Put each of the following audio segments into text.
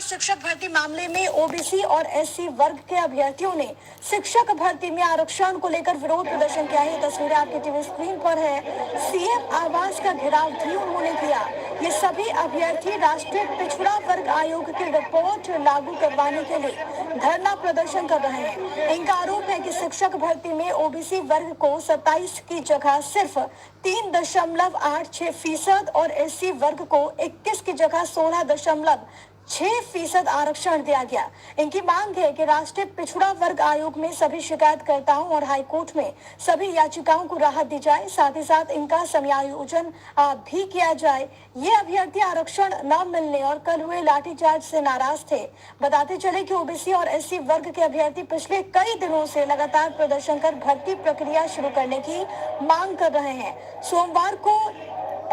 शिक्षक भर्ती मामले में ओबीसी और एससी वर्ग के अभ्यर्थियों ने शिक्षक भर्ती में आरक्षण को लेकर विरोध प्रदर्शन किया है। ये तस्वीरें आपकी टीवी स्क्रीन पर है। सीएम आवास का घेराव भी उन्होंने किया। ये सभी अभ्यर्थी राष्ट्रीय पिछड़ा वर्ग आयोग की रिपोर्ट लागू करवाने के लिए धरना प्रदर्शन कर रहे हैं। इनका आरोप है कि शिक्षक भर्ती में ओबीसी वर्ग को 27 की जगह सिर्फ 3.86% और एससी वर्ग को 21 की जगह 16.6% आरक्षण दिया गया। इनकी मांग है कि राष्ट्रीय पिछड़ा वर्ग आयोग में सभी शिकायतकर्ताओं और हाईकोर्ट में सभी याचिकाओं को राहत दी जाए, साथ ही साथ इनका समायोजन भी किया जाए। ये अभ्यर्थी आरक्षण न मिलने और कल हुए लाठीचार्ज से नाराज थे। बताते चले कि ओबीसी और एससी वर्ग के अभ्यर्थी पिछले कई दिनों से लगातार प्रदर्शन कर भर्ती प्रक्रिया शुरू करने की मांग कर रहे हैं। सोमवार को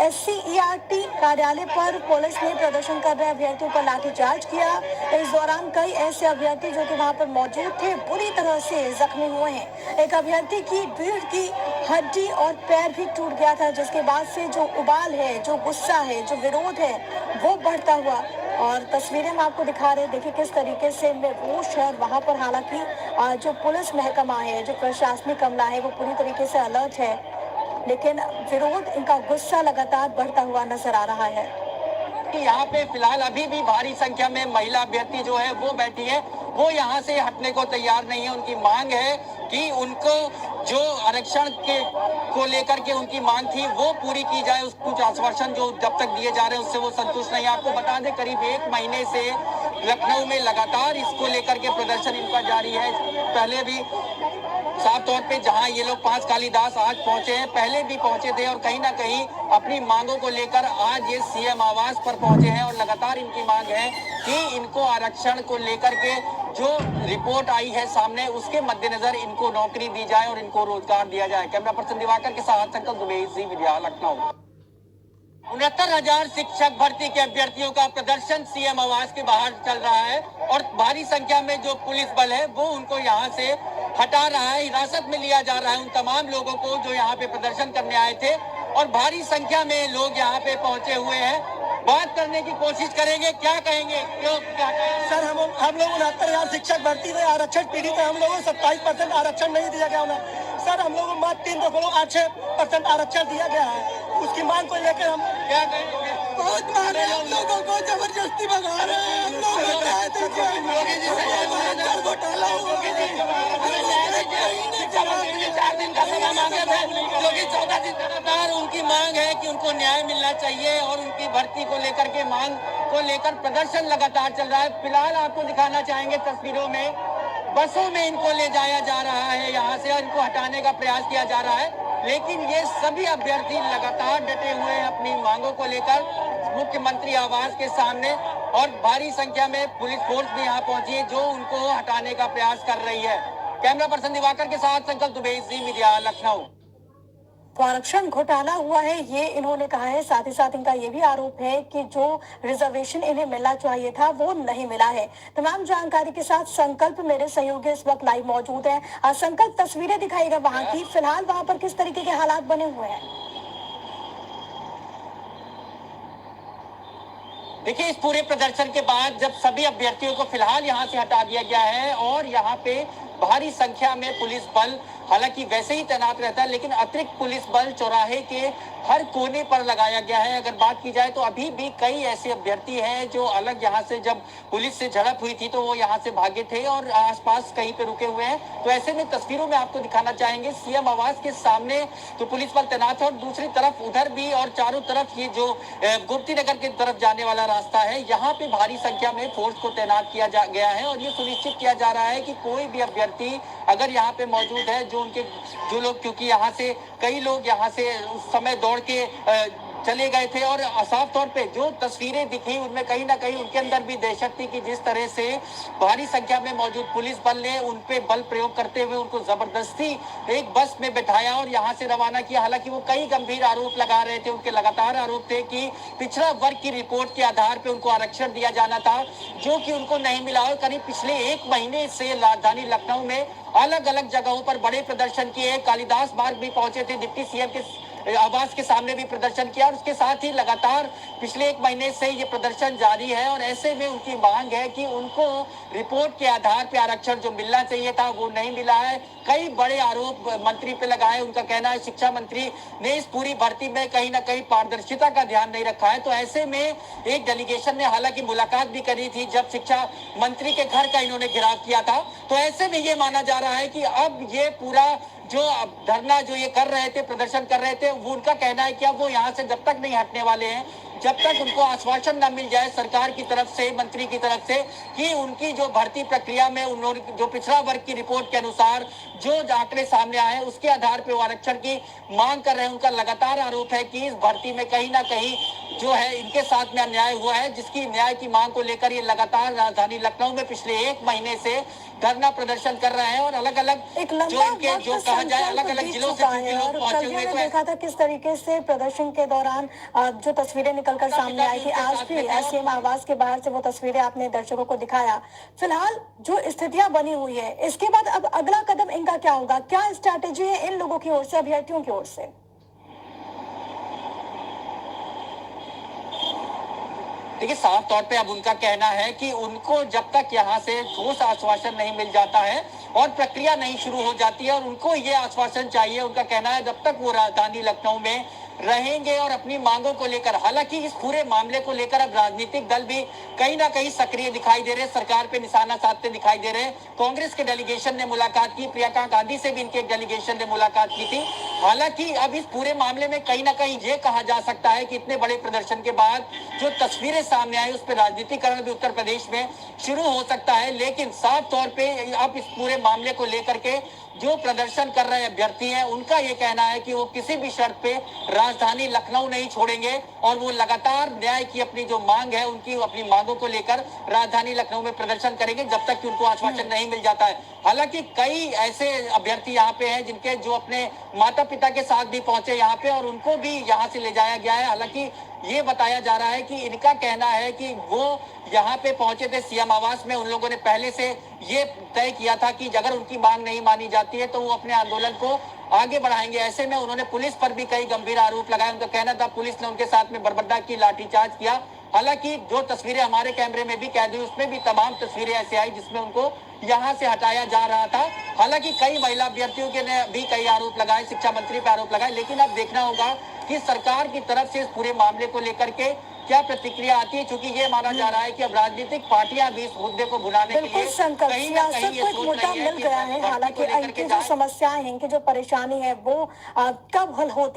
SCERT कार्यालय पर पुलिस ने प्रदर्शन कर रहे अभ्यर्थियों पर लाठीचार्ज किया। इस दौरान कई ऐसे अभ्यर्थी जो कि वहां पर मौजूद थे बुरी तरह से जख्मी हुए हैं। एक अभ्यर्थी की रीढ़ की हड्डी और पैर भी टूट गया था, जिसके बाद से जो उबाल है, जो गुस्सा है, जो विरोध है, वो बढ़ता हुआ। और तस्वीरें हम आपको दिखा रहे हैं। देखिए किस तरीके से इनमें रोष है और वहां पर हालांकि जो पुलिस महकमा है, जो प्रशासनिक अमला है, वो पूरी तरीके से अलर्ट है, लेकिन विरोध, इनका गुस्सा लगातार बढ़ता हुआ नजर आ रहा है। यहाँ पे फिलहाल अभी भी भारी संख्या में महिला अभ्यर्थी जो है वो बैठी है, वो यहाँ से हटने को तैयार नहीं है। उनकी मांग है कि उनको जो आरक्षण को लेकर के उनकी मांग थी वो पूरी की जाए। उस कुछ आश्वासन जो जब तक दिए जा रहे हैं उससे वो संतुष्ट नहीं है। आपको बता दें करीब 1 महीने से लखनऊ में लगातार इसको लेकर के प्रदर्शन इनका जारी है। पहले भी साफ तौर पे जहां ये लोग 5 कालीदास आज पहुंचे हैं, पहले भी पहुंचे थे और कहीं ना कहीं अपनी मांगों को लेकर आज ये सीएम आवास पर पहुंचे हैं। और लगातार इनकी मांग है कि इनको आरक्षण को लेकर के जो रिपोर्ट आई है सामने, उसके मद्देनजर इनको नौकरी दी जाए और इनको रोजगार दिया जाए। कैमरा पर्सन दिवाकर के साथ संकल्प दुबे, जी मीडिया, लखनऊ। 69,000 शिक्षक भर्ती के अभ्यर्थियों का प्रदर्शन सीएम आवास के बाहर चल रहा है और भारी संख्या में जो पुलिस बल है वो उनको यहाँ से हटा रहा है, हिरासत में लिया जा रहा है उन तमाम लोगों को जो यहाँ पे प्रदर्शन करने आए थे। और भारी संख्या में लोग यहाँ पे पहुंचे हुए हैं। बात करने की कोशिश करेंगे, क्या कहेंगे? क्यों क्या कहेंगे? सर, हम लोग 69,000 शिक्षक भर्ती में आरक्षण पीड़ित है। हम लोगों को 27% आरक्षण नहीं दिया गया उन्हें। सर, हम लोगों को मात्र 3.86% आरक्षण दिया गया है। उसकी मांग को लेकर हम क्या कहेंगे? बहुत मारे हम लोगों को, जबरदस्ती भगा रहे हैं हम लोग। घोटाला उनकी मांग है कि उनको न्याय मिलना चाहिए और उनकी भर्ती को लेकर के मांग को लेकर प्रदर्शन लगातार चल रहा है। फिलहाल आपको दिखाना चाहेंगे तस्वीरों में, बसों में इनको ले जाया जा रहा है यहाँ से और इनको हटाने का प्रयास किया जा रहा है। लेकिन ये सभी अभ्यर्थी लगातार डटे हुए हैं अपनी मांगों को लेकर मुख्यमंत्री आवास के सामने और भारी संख्या में पुलिस फोर्स भी यहाँ पहुंची है जो उनको हटाने का प्रयास कर रही है। कैमरा पर्सन दिवाकर के साथ संकल्प दुबे, जी मीडिया, लखनऊ। तो आरक्षण घोटाला हुआ है, ये इन्होंने कहा है। साथ ही साथ इनका ये भी आरोप है कि जो रिजर्वेशन इन्हें मिलना चाहिए था वो नहीं मिला है। तमाम जानकारी के साथ संकल्प मेरे सहयोगी इस वक्त लाइव मौजूद है। संकल्प, तस्वीरें दिखाएगा वहां की, फिलहाल वहां पर किस तरीके के हालात बने हुए हैं? देखिए, इस पूरे प्रदर्शन के बाद जब सभी अभ्यर्थियों को फिलहाल यहाँ से हटा दिया गया है और यहाँ पे भारी संख्या में पुलिस बल हालांकि वैसे ही तैनात रहता है, लेकिन अतिरिक्त पुलिस बल चौराहे के हर कोने पर लगाया गया है। अगर बात की जाए तो अभी भी कई ऐसे अभ्यर्थी हैं जो अलग यहाँ से, जब पुलिस से झड़प हुई थी तो वो यहाँ से भागे थे और आसपास कहीं पे रुके हुए हैं। तो ऐसे में तस्वीरों में आपको दिखाना चाहेंगे, सीएम आवास के सामने तो पुलिस बल तैनात है और दूसरी तरफ उधर भी और चारों तरफ ये जो गोमतीनगर की तरफ जाने वाला रास्ता है, यहाँ पे भारी संख्या में फोर्स को तैनात किया गया है और ये सुनिश्चित किया जा रहा है कि कोई भी अभ्यर्थी अगर यहाँ पे मौजूद है, जो लोग, क्योंकि यहाँ से कई लोग यहाँ से उस समय दौड़ के चले गए थे और साफ तौर पे जो तस्वीरें दिखी उनमें कहीं ना कहीं उनके अंदर भी दहशत थी कि जिस तरह से भारी संख्या में मौजूद पुलिस बल ने उन पे बल प्रयोग करते हुए उनको जबरदस्ती एक बस में बैठाया और यहाँ से रवाना किया। हालांकि वो कई गंभीर आरोप लगा रहे थे, उनके लगातार आरोप थे कि पिछड़ा वर्ग की रिपोर्ट के आधार पर उनको आरक्षण दिया जाना था, जो कि उनको नहीं मिला। और करीब पिछले 1 महीने से राजधानी लखनऊ में अलग अलग जगहों पर बड़े प्रदर्शन किए। कालिदास मार्ग भी पहुंचे थे, डिप्टी सीएम के आवास के सामने भी प्रदर्शन किया और उसके साथ ही लगातार पिछले 1 महीने से ये प्रदर्शन जारी है। और ऐसे में उनकी मांग है कि उनको रिपोर्ट के आधार पर आरक्षण जो मिलना चाहिए था वो नहीं मिला है। कई बड़े आरोप मंत्री पे लगाए। उनका कहना है शिक्षा मंत्री ने इस पूरी भर्ती में कहीं ना कहीं पारदर्शिता का ध्यान नहीं रखा है। तो ऐसे में एक डेलीगेशन ने हालांकि मुलाकात भी करी थी जब शिक्षा मंत्री के घर का इन्होंने घेराव किया था। तो ऐसे में ये माना जा रहा है कि अब ये पूरा जो धरना जो ये कर रहे थे, प्रदर्शन कर रहे थे, वो उनका कहना है कि अब वो यहाँ से जब तक नहीं हटने वाले हैं, जब तक उनको आश्वासन न मिल जाए सरकार की तरफ से, मंत्री की तरफ से, कि उनकी जो भर्ती प्रक्रिया में उन्होंने जो पिछड़ा वर्ग की रिपोर्ट के अनुसार जो आंकड़े सामने आए उसके आधार पर वो आरक्षण की मांग कर रहे हैं। उनका लगातार आरोप है कि इस भर्ती में कहीं ना कहीं जो है इनके साथ में अन्याय हुआ है, जिसकी न्याय की मांग को लेकर ये लगातार राजधानी लखनऊ में पिछले 1 महीने से धरना प्रदर्शन कर रहे हैं। और अलग अलग जो इनके जो कहा जाए अलग अलग जिलों से लोग पहुंचे हुए थे। देखा था किस तरीके से प्रदर्शन के दौरान जो तस्वीरें निकलकर सामने आई थी, आज भी एसडीएम आवास के बाहर से वो तस्वीरें आपने दर्शकों को दिखाया। फिलहाल जो स्थितियां बनी हुई है, इसके बाद अब अगला कदम इनका क्या होगा? क्या स्ट्रैटेजी है इन लोगों की ओर से, अभ्यर्थियों की ओर से? देखिए, साफ तौर पे अब उनका कहना है कि उनको जब तक यहाँ से ठोस आश्वासन नहीं मिल जाता है और प्रक्रिया नहीं शुरू हो जाती है और उनको ये आश्वासन चाहिए, उनका कहना है जब तक वो राजधानी लखनऊ में रहेंगे और अपनी मांगों को लेकर। हालांकि इस पूरे मामले को लेकर अब राजनीतिक दल भी कहीं ना कहीं सक्रिय दिखाई दे रहे हैं, सरकार पे निशाना साधते दिखाई दे रहे हैं। कांग्रेस के डेलीगेशन ने मुलाकात की, प्रियंका गांधी से भी इनके डेलीगेशन ने मुलाकात की थी। हालांकि अब इस पूरे मामले में कहीं ना कहीं ये कहा जा सकता है कि इतने बड़े प्रदर्शन के बाद जो तस्वीरें सामने आई उस पर राजनीतिकरण भी उत्तर प्रदेश में शुरू हो सकता है। लेकिन साफ तौर पे अब इस पूरे मामले को लेकर के जो प्रदर्शन कर रहे अभ्यर्थी हैं उनका ये कहना है कि वो किसी भी शर्त पे राजधानी लखनऊ नहीं छोड़ेंगे और वो लगातार न्याय की अपनी जो मांग है उनकी अपनी मांगों को लेकर राजधानी लखनऊ में प्रदर्शन करेंगे जब तक कि उनको आश्वासन नहीं मिल जाता है। हालांकि कई ऐसे अभ्यर्थी यहाँ पे हैं जिनके जो अपने माता पिता के साथ भी पहुंचे यहाँ पे और उनको भी यहाँ से ले जाया गया है। हालांकि ये बताया जा रहा है कि इनका कहना है कि वो यहाँ पे पहुंचे थे सीएम आवास में, उन लोगों ने पहले से ये तय किया था कि अगर उनकी मांग नहीं मानी जाती है तो वो अपने आंदोलन को आगे बढ़ाएंगे। ऐसे में उन्होंने पुलिस पर भी कई गंभीर आरोप लगाए। उनका कहना था पुलिस ने उनके साथ में बर्बरता की, लाठीचार्ज किया। हालांकि जो तस्वीरें हमारे कैमरे में भी कैद हुई उसमें भी तमाम तस्वीरें ऐसे आई जिसमें उनको यहाँ से हटाया जा रहा था। हालांकि कई महिला अभ्यर्थियों के ने भी कई आरोप लगाए, शिक्षा मंत्री पर आरोप लगाए। लेकिन अब देखना होगा कि सरकार की तरफ से इस पूरे मामले को लेकर के क्या प्रतिक्रिया आती है, क्योंकि ये माना जा रहा है कि अब राजनीतिक पार्टियां भी इस मुद्दे को भुनाने के लिए कहीं ना कहीं ये सोच रही है मिल गया है। हालांकि इनकी जो समस्याएं हैं, इनकी जो परेशानी है वो कब हल होती